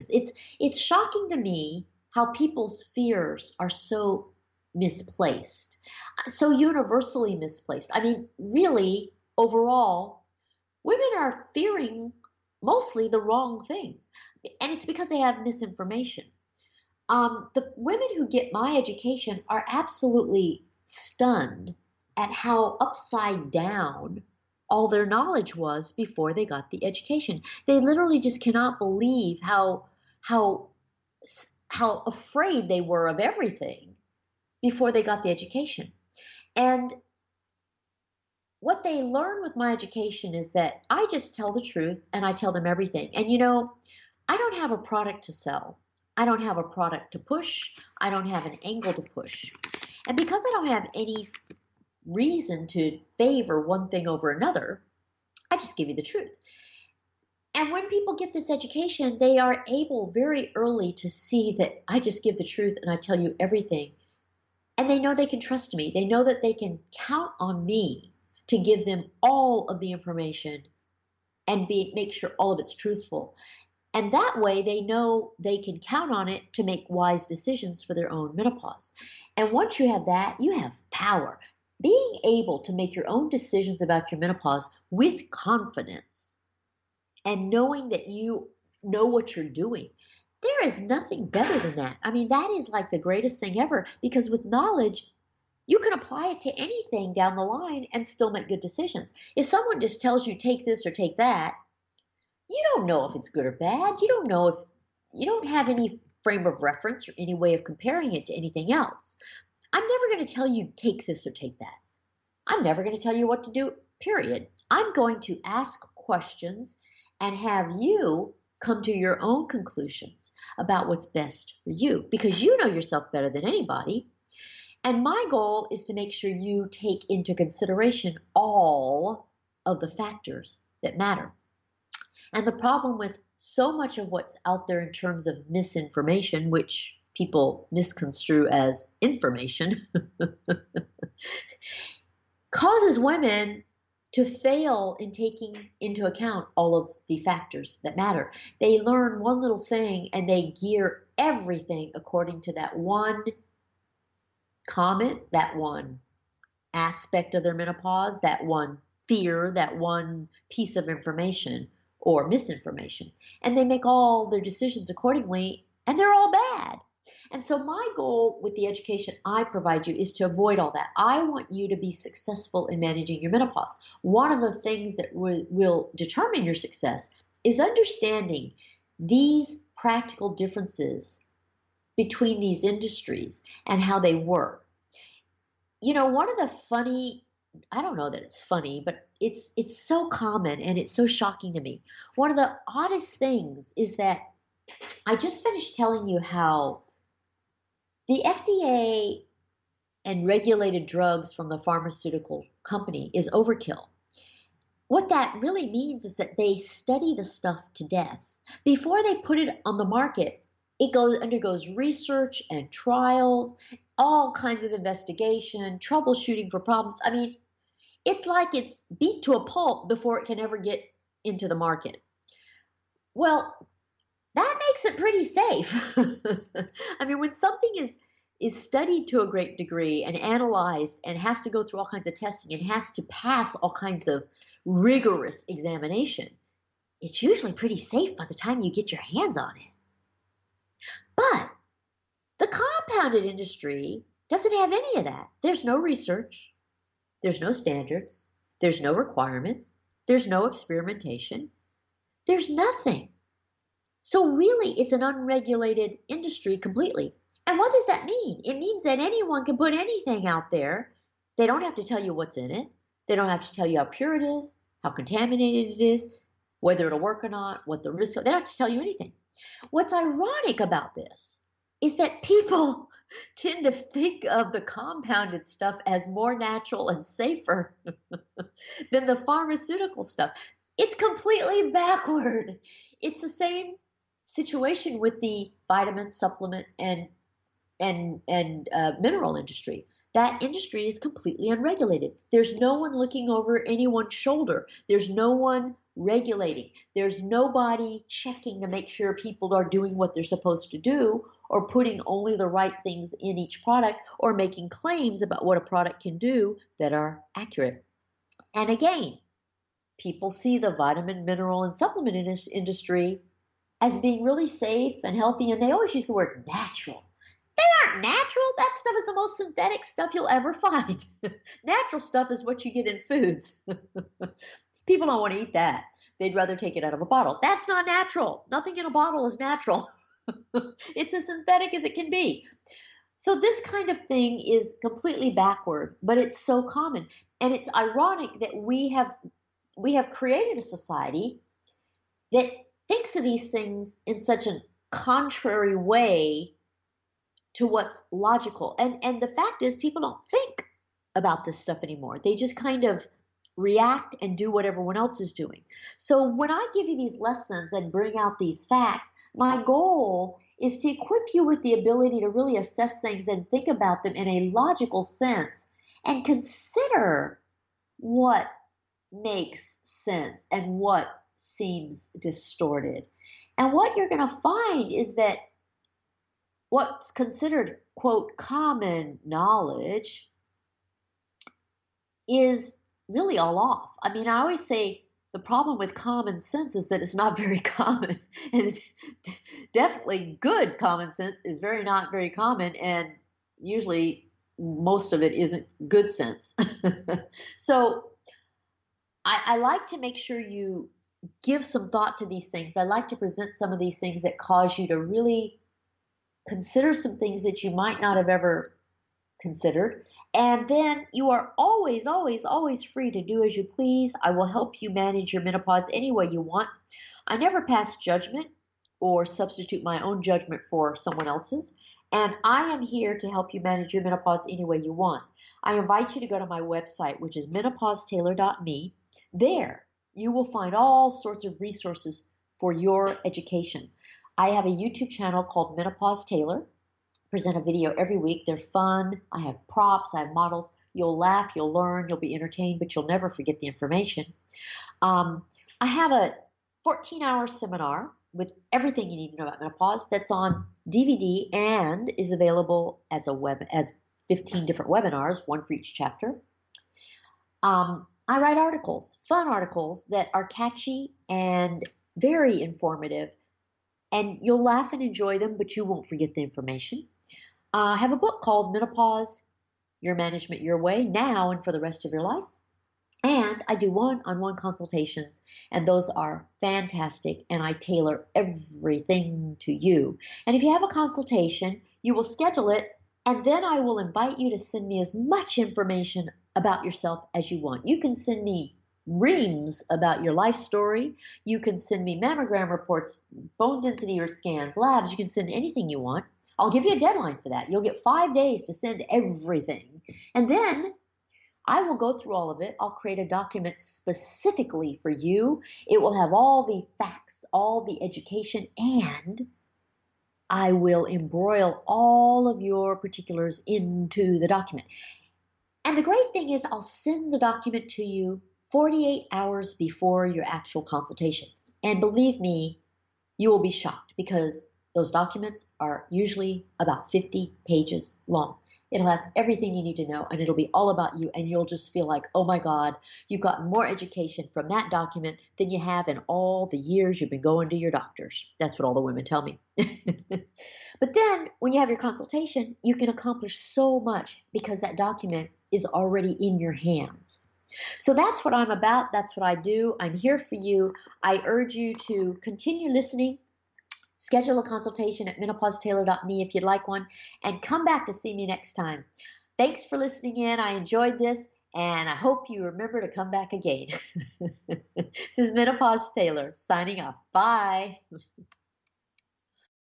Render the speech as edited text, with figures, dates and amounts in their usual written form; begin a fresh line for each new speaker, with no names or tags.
It's shocking to me how people's fears are so misplaced, so universally misplaced. I mean, really, overall, women are fearing mostly the wrong things, and it's because they have misinformation. The women who get my education are absolutely stunned at how upside down all their knowledge was before they got the education. They literally just cannot believe how how afraid they were of everything before they got the education. And what they learn with my education is that I just tell the truth and I tell them everything. And I don't have a product to sell. I don't have a product to push. I don't have an angle to push. And because I don't have any reason to favor one thing over another, I just give you the truth. And when people get this education, they are able very early to see that I just give the truth and I tell you everything. And they know they can trust me. They know that they can count on me to give them all of the information and make sure all of it's truthful. And that way they know they can count on it to make wise decisions for their own menopause. And once you have that, you have power. Being able to make your own decisions about your menopause with confidence and knowing that you know what you're doing. There is nothing better than that. I mean, that is like the greatest thing ever because with knowledge, you can apply it to anything down the line and still make good decisions. If someone just tells you take this or take that, you don't know if it's good or bad. You don't know if you don't have any frame of reference or any way of comparing it to anything else. I'm never going to tell you take this or take that. I'm never going to tell you what to do, period. I'm going to ask questions and have you come to your own conclusions about what's best for you because you know yourself better than anybody. And my goal is to make sure you take into consideration all of the factors that matter. And the problem with so much of what's out there in terms of misinformation, which people misconstrue as information, causes women to fail in taking into account all of the factors that matter. They learn one little thing and they gear everything according to that one comment, that one aspect of their menopause, that one fear, that one piece of information or misinformation. And they make all their decisions accordingly, and they're all bad. And so my goal with the education I provide you is to avoid all that. I want you to be successful in managing your menopause. One of the things that will determine your success is understanding these practical differences between these industries and how they work. One of the funny, I don't know that it's funny, but it's so common and it's so shocking to me. One of the oddest things is that I just finished telling you how the FDA and regulated drugs from the pharmaceutical company is overkill. What that really means is that they study the stuff to death. Before they put it on the market, it undergoes research and trials, all kinds of investigation, troubleshooting for problems. I mean, it's like it's beat to a pulp before it can ever get into the market. Well, that makes it pretty safe. I mean, when something is studied to a great degree and analyzed and has to go through all kinds of testing and has to pass all kinds of rigorous examination, it's usually pretty safe by the time you get your hands on it. But the compounded industry doesn't have any of that. There's no research. There's no standards. There's no requirements. There's no experimentation. There's nothing. So really, it's an unregulated industry completely. And what does that mean? It means that anyone can put anything out there. They don't have to tell you what's in it. They don't have to tell you how pure it is, how contaminated it is, whether it'll work or not, what the risks are. They don't have to tell you anything. What's ironic about this is that people tend to think of the compounded stuff as more natural and safer than the pharmaceutical stuff. It's completely backward. It's the same situation with the vitamin supplement and mineral industry. That industry is completely unregulated. There's no one looking over anyone's shoulder. There's no one regulating. There's nobody checking to make sure people are doing what they're supposed to do, or putting only the right things in each product, or making claims about what a product can do that are accurate. And again, people see the vitamin, mineral, and supplement industry as being really safe and healthy, and they always use the word natural. They aren't natural. That stuff is the most synthetic stuff you'll ever find. Natural stuff is what you get in foods. People don't want to eat that. They'd rather take it out of a bottle. That's not natural. Nothing in a bottle is natural. It's as synthetic as it can be. So this kind of thing is completely backward, but it's so common. And it's ironic that we have created a society that thinks of these things in such a contrary way to what's logical. And the fact is, people don't think about this stuff anymore. They just kind of react and do what everyone else is doing. So when I give you these lessons and bring out these facts, my goal is to equip you with the ability to really assess things and think about them in a logical sense and consider what makes sense and what seems distorted. And what you're going to find is that what's considered, quote, common knowledge is really all off. I mean, I always say the problem with common sense is that it's not very common. And definitely good common sense is not very common, and usually most of it isn't good sense. So I like to make sure you give some thought to these things. I like to present some of these things that cause you to really consider some things that you might not have ever considered. And then you are always, always, always free to do as you please. I will help you manage your menopause any way you want. I never pass judgment or substitute my own judgment for someone else's. And I am here to help you manage your menopause any way you want. I invite you to go to my website, which is menopausetailor.me. There, you will find all sorts of resources for your education. I have a YouTube channel called Menopause Tailor. Present a video every week. They're fun. I have props. I have models. You'll laugh. You'll learn. You'll be entertained, but you'll never forget the information. I have a 14-hour seminar with everything you need to know about menopause that's on DVD and is available as 15 different webinars, one for each chapter. I write articles, fun articles that are catchy and very informative, and you'll laugh and enjoy them, but you won't forget the information. I have a book called Menopause, Your Management Your Way, Now and for the Rest of Your Life. And I do one-on-one consultations, and those are fantastic, and I tailor everything to you. And if you have a consultation, you will schedule it, and then I will invite you to send me as much information about yourself as you want. You can send me reams about your life story. You can send me mammogram reports, bone density or scans, labs. You can send anything you want. I'll give you a deadline for that. You'll get 5 days to send everything. And then I will go through all of it. I'll create a document specifically for you. It will have all the facts, all the education, and I will embroil all of your particulars into the document. And the great thing is I'll send the document to you 48 hours before your actual consultation. And believe me, you will be shocked because those documents are usually about 50 pages long. It'll have everything you need to know, and it'll be all about you, and you'll just feel like, oh my God, you've gotten more education from that document than you have in all the years you've been going to your doctors. That's what all the women tell me. But then when you have your consultation, you can accomplish so much because that document is already in your hands. So that's what I'm about. That's what I do. I'm here for you. I urge you to continue listening. Schedule a consultation at menopausetailor.me if you'd like one, and come back to see me next time. Thanks for listening in. I enjoyed this, and I hope you remember to come back again. This is Menopause Tailor signing off. Bye.